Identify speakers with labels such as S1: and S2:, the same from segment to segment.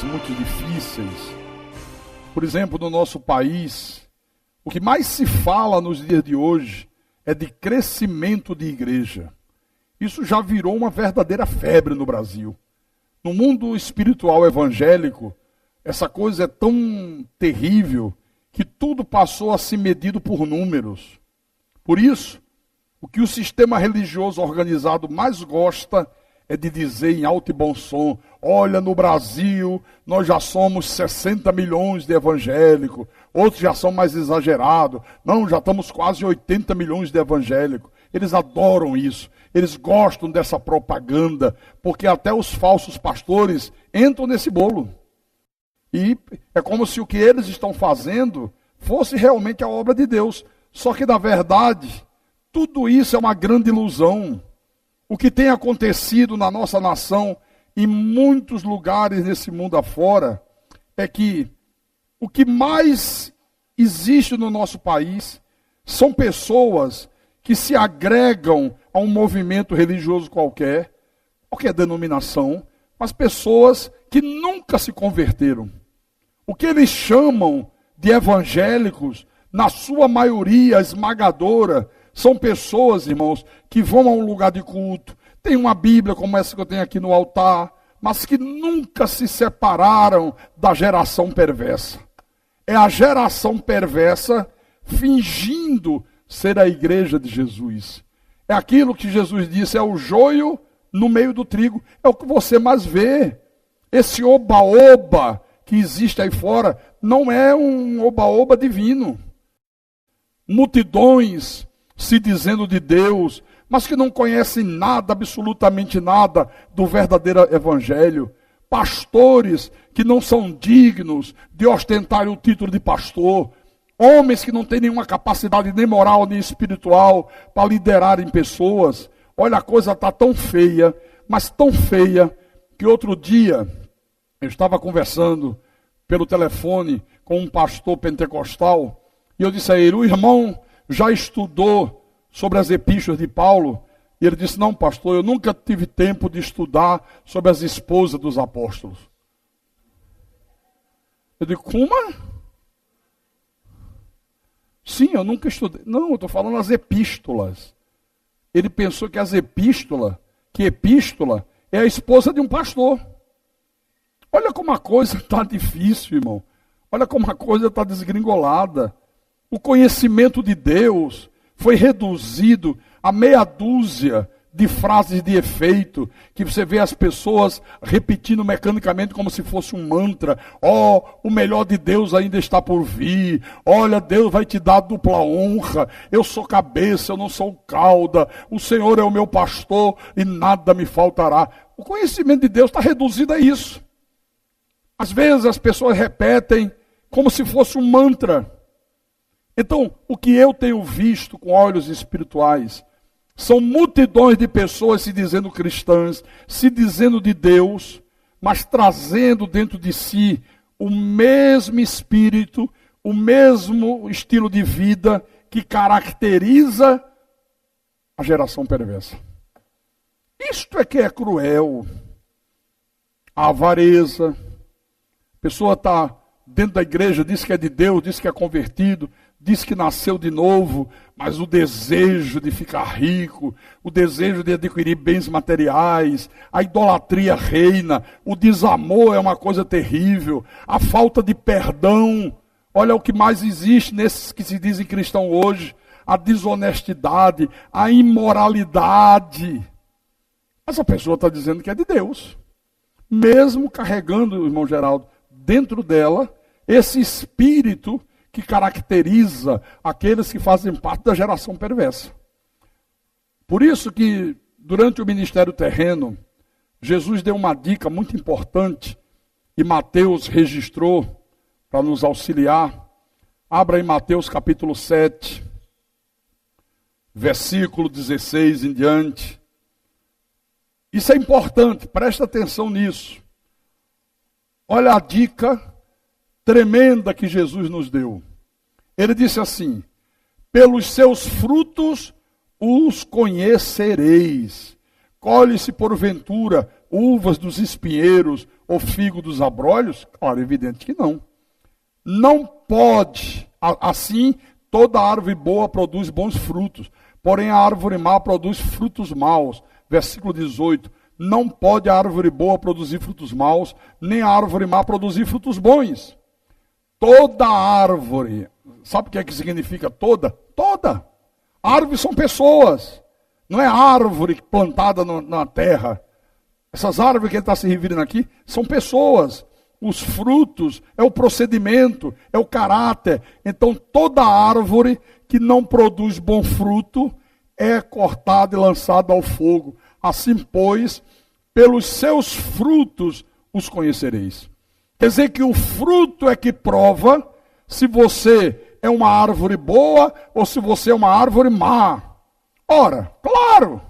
S1: muito difíceis. Por exemplo, no nosso país, o que mais se fala nos dias de hoje é de crescimento de igreja. Isso já virou uma verdadeira febre no Brasil. No mundo espiritual evangélico, essa coisa é tão terrível que tudo passou a ser medido por números. Por isso, o que o sistema religioso organizado mais gosta é de dizer em alto e bom som: olha, no Brasil nós já somos 60 milhões de evangélicos, outros já são mais exagerados, não, já estamos quase 80 milhões de evangélicos. Eles adoram isso, eles gostam dessa propaganda, porque até os falsos pastores entram nesse bolo. E é como se o que eles estão fazendo fosse realmente a obra de Deus. Só que, na verdade, tudo isso é uma grande ilusão. O que tem acontecido na nossa nação, em muitos lugares nesse mundo afora, é que o que mais existe no nosso país são pessoas que se agregam a um movimento religioso qualquer denominação, mas pessoas que nunca se converteram. O que eles chamam de evangélicos, na sua maioria esmagadora, são pessoas, irmãos, que vão a um lugar de culto, tem uma Bíblia como essa que eu tenho aqui no altar, mas que nunca se separaram da geração perversa. É a geração perversa fingindo ser a igreja de Jesus. É aquilo que Jesus disse, é o joio no meio do trigo. É o que você mais vê. Esse oba-oba que existe aí fora não é um oba-oba divino. Multidões se dizendo de Deus, mas que não conhecem nada, absolutamente nada do verdadeiro evangelho. Pastores que não são dignos de ostentar o título de pastor. Homens que não têm nenhuma capacidade nem moral nem espiritual para liderarem pessoas. Olha, a coisa está tão feia, mas tão feia, que outro dia eu estava conversando pelo telefone com um pastor pentecostal, e eu disse a ele: o irmão já estudou sobre as epístolas de Paulo? E ele disse: não, pastor, eu nunca tive tempo de estudar sobre as esposas dos apóstolos. Eu digo: como? Sim, eu nunca estudei. Não, eu estou falando as epístolas. Ele pensou que epístola é a esposa de um pastor. Olha como a coisa está difícil, irmão. Olha como a coisa está desgringolada. O conhecimento de Deus foi reduzido a meia dúzia de frases de efeito, que você vê as pessoas repetindo mecanicamente como se fosse um mantra. Oh, o melhor de Deus ainda está por vir. Olha, Deus vai te dar dupla honra. Eu sou cabeça, eu não sou cauda. O Senhor é o meu pastor e nada me faltará. O conhecimento de Deus está reduzido a isso. Às vezes as pessoas repetem como se fosse um mantra. Então, o que eu tenho visto com olhos espirituais são multidões de pessoas se dizendo cristãs, se dizendo de Deus, mas trazendo dentro de si o mesmo espírito, o mesmo estilo de vida que caracteriza a geração perversa. Isto é que é cruel. A avareza. A pessoa está dentro da igreja, diz que é de Deus, diz que é convertido, diz que nasceu de novo, mas o desejo de ficar rico, o desejo de adquirir bens materiais, a idolatria reina, o desamor é uma coisa terrível, a falta de perdão. Olha o que mais existe nesses que se dizem cristãos hoje: a desonestidade, a imoralidade. Essa pessoa está dizendo que é de Deus, mesmo carregando, irmão Geraldo, dentro dela esse espírito que caracteriza aqueles que fazem parte da geração perversa. Por isso que, durante o ministério terreno, Jesus deu uma dica muito importante, e Mateus registrou para nos auxiliar. Abra em Mateus capítulo 7, versículo 16 em diante. Isso é importante, presta atenção nisso. Olha a dica tremenda que Jesus nos deu. Ele disse assim: pelos seus frutos os conhecereis. Colhe-se porventura uvas dos espinheiros ou figo dos abrolhos? Claro, evidente que não. Não pode, assim, toda árvore boa produz bons frutos, porém a árvore má produz frutos maus. Versículo 18. Não pode a árvore boa produzir frutos maus, nem a árvore má produzir frutos bons. Toda árvore, sabe o que é que significa toda? Toda. Árvores são pessoas, não é árvore plantada na terra. Essas árvores que ele está se referindo aqui são pessoas. Os frutos é o procedimento, é o caráter. Então toda árvore que não produz bom fruto é cortada e lançada ao fogo. Assim, pois, pelos seus frutos os conhecereis. Quer dizer que o fruto é que prova se você é uma árvore boa ou se você é uma árvore má. Ora, claro,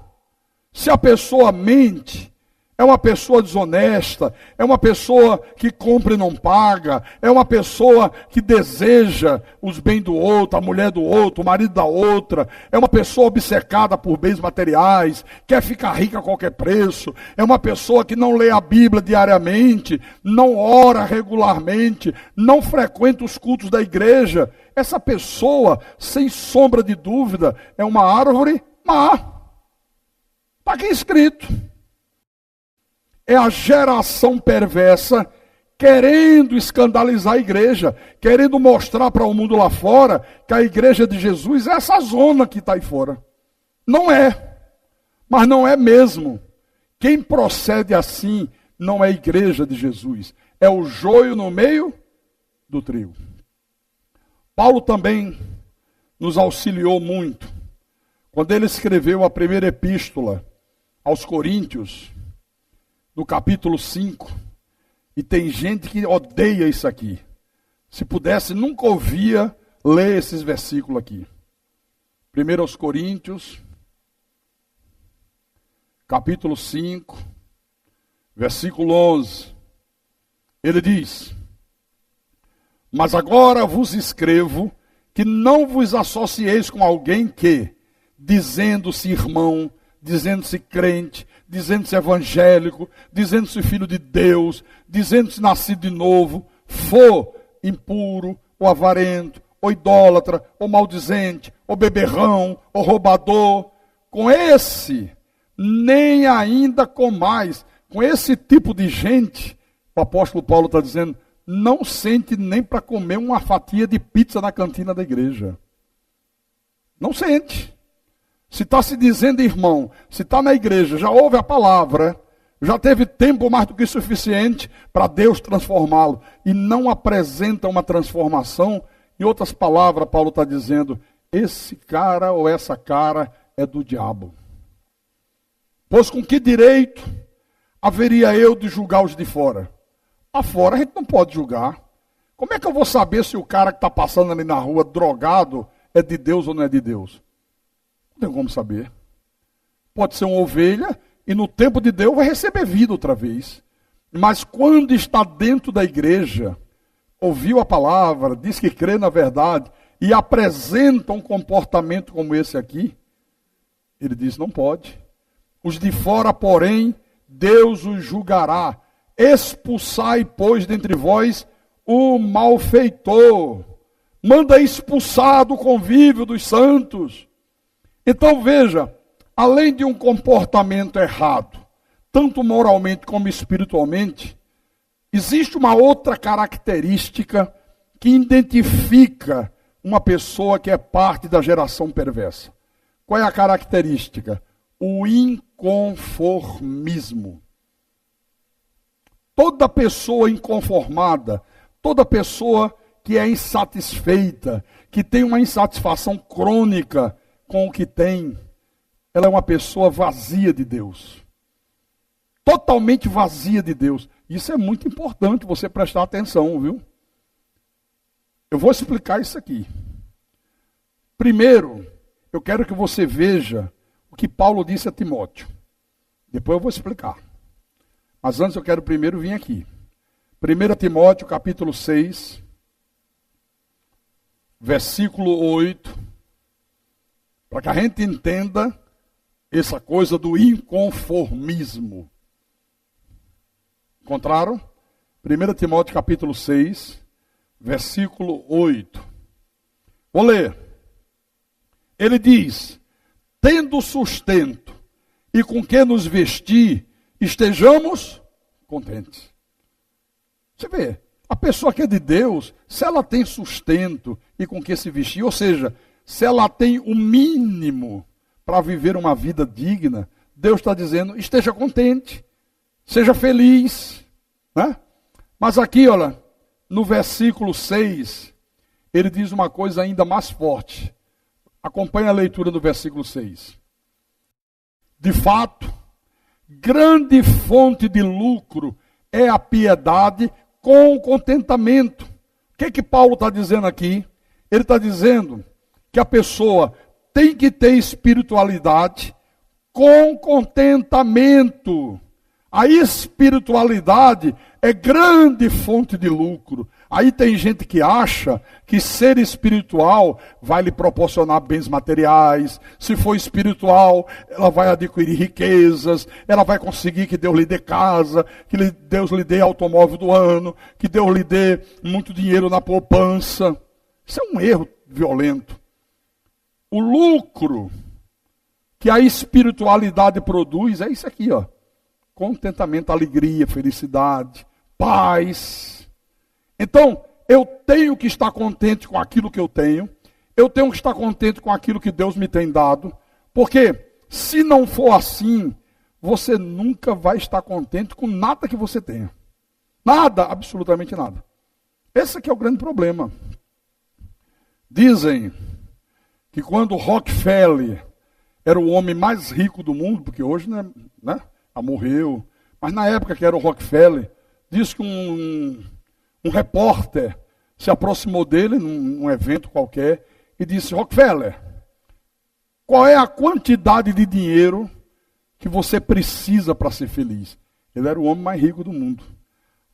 S1: se a pessoa mente, é uma pessoa desonesta, é uma pessoa que compra e não paga, é uma pessoa que deseja os bens do outro, a mulher do outro, o marido da outra, é uma pessoa obcecada por bens materiais, quer ficar rica a qualquer preço, é uma pessoa que não lê a Bíblia diariamente, não ora regularmente, não frequenta os cultos da igreja. Essa pessoa, sem sombra de dúvida, é uma árvore má. Está aqui escrito. É a geração perversa querendo escandalizar a igreja, querendo mostrar para o mundo lá fora que a igreja de Jesus é essa zona que está aí fora. Não é, mas não é mesmo. Quem procede assim não é a igreja de Jesus, é o joio no meio do trigo. Paulo também nos auxiliou muito quando ele escreveu a primeira epístola aos Coríntios, no capítulo 5, e tem gente que odeia isso aqui. Se pudesse, nunca ouvia ler esses versículos aqui. 1 Coríntios, capítulo 5, versículo 11. Ele diz: mas agora vos escrevo que não vos associeis com alguém que, dizendo-se irmão, dizendo-se crente, dizendo-se evangélico, dizendo-se filho de Deus, dizendo-se nascido de novo, for impuro, ou avarento, ou idólatra, ou maldizente, ou beberrão, ou roubador. Com esse, nem ainda com mais. Com esse tipo de gente, o apóstolo Paulo está dizendo, não sente nem para comer uma fatia de pizza na cantina da igreja. Não sente. Se está se dizendo irmão, se está na igreja, já ouve a palavra, já teve tempo mais do que suficiente para Deus transformá-lo, e não apresenta uma transformação, em outras palavras, Paulo está dizendo, esse cara ou essa cara é do diabo. Pois com que direito haveria eu de julgar os de fora? Lá fora a gente não pode julgar. Como é que eu vou saber se o cara que está passando ali na rua drogado é de Deus ou não é de Deus? Não tem como saber. Pode ser uma ovelha e no tempo de Deus vai receber vida outra vez. Mas quando está dentro da igreja, ouviu a palavra, diz que crê na verdade e apresenta um comportamento como esse aqui, ele diz, não pode. Os de fora, porém, Deus os julgará. Expulsai, pois, dentre vós o malfeitor. Manda expulsar do convívio dos santos. Então veja, além de um comportamento errado, tanto moralmente como espiritualmente, existe uma outra característica que identifica uma pessoa que é parte da geração perversa. Qual é a característica? O inconformismo. Toda pessoa inconformada, toda pessoa que é insatisfeita, que tem uma insatisfação crônica com o que tem, ela é uma pessoa vazia de Deus. Totalmente vazia de Deus. Isso é muito importante você prestar atenção, viu? Eu vou explicar isso aqui. Primeiro, eu quero que você veja o que Paulo disse a Timóteo. Depois eu vou explicar. Mas antes eu quero primeiro vir aqui. 1 Timóteo capítulo 6, versículo 8, para que a gente entenda essa coisa do inconformismo. Encontraram? 1 Timóteo capítulo 6, versículo 8. Vou ler. Ele diz: tendo sustento e com que nos vestir, estejamos contentes. Você vê, a pessoa que é de Deus, se ela tem sustento e com que se vestir, ou seja, se ela tem o mínimo para viver uma vida digna, Deus está dizendo, esteja contente, seja feliz. Né? Mas aqui, olha, no versículo 6, ele diz uma coisa ainda mais forte. Acompanhe a leitura do versículo 6. De fato, grande fonte de lucro é a piedade com contentamento. O que Paulo está dizendo aqui? Ele está dizendo que a pessoa tem que ter espiritualidade com contentamento. A espiritualidade é grande fonte de lucro. Aí tem gente que acha que ser espiritual vai lhe proporcionar bens materiais. Se for espiritual, ela vai adquirir riquezas, ela vai conseguir que Deus lhe dê casa, que Deus lhe dê automóvel do ano, que Deus lhe dê muito dinheiro na poupança. Isso é um erro violento. O lucro que a espiritualidade produz é isso aqui, ó. Contentamento, alegria, felicidade, paz. Então, eu tenho que estar contente com aquilo que eu tenho que estar contente com aquilo que Deus me tem dado, porque se não for assim, você nunca vai estar contente com nada que você tenha. Nada, absolutamente nada. Esse aqui é o grande problema. Dizem que quando Rockefeller era o homem mais rico do mundo, porque hoje, né, morreu, mas na época que era o Rockefeller, diz que um repórter se aproximou dele num evento qualquer e disse: Rockefeller, qual é a quantidade de dinheiro que você precisa para ser feliz? Ele era o homem mais rico do mundo.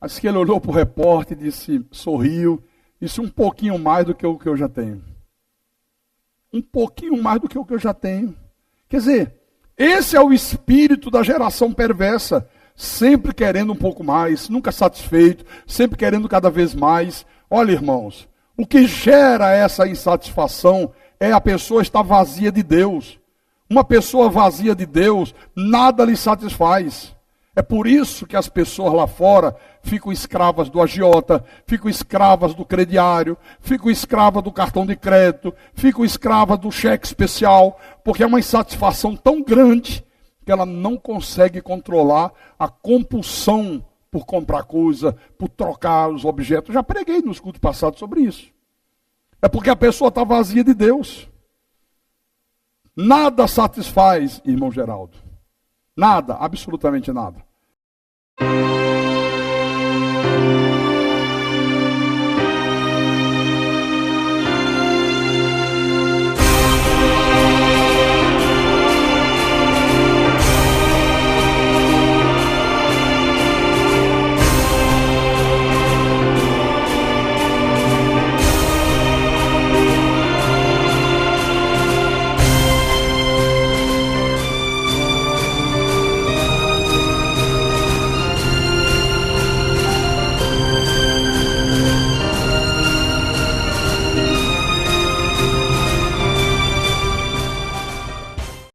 S1: Assim que ele olhou para o repórter e disse, sorriu, disse: um pouquinho mais do que o que eu já tenho. Um pouquinho mais do que o que eu já tenho. Quer dizer, esse é o espírito da geração perversa, sempre querendo um pouco mais, nunca satisfeito, sempre querendo cada vez mais. Olha, irmãos, o que gera essa insatisfação é a pessoa estar vazia de Deus. Uma pessoa vazia de Deus, nada lhe satisfaz. É por isso que as pessoas lá fora ficam escravas do agiota, ficam escravas do crediário, ficam escravas do cartão de crédito, ficam escravas do cheque especial, porque é uma insatisfação tão grande que ela não consegue controlar a compulsão por comprar coisa, por trocar os objetos. Já preguei nos cultos passados sobre isso. É porque a pessoa está vazia de Deus. Nada satisfaz, irmão Geraldo. Nada, absolutamente nada.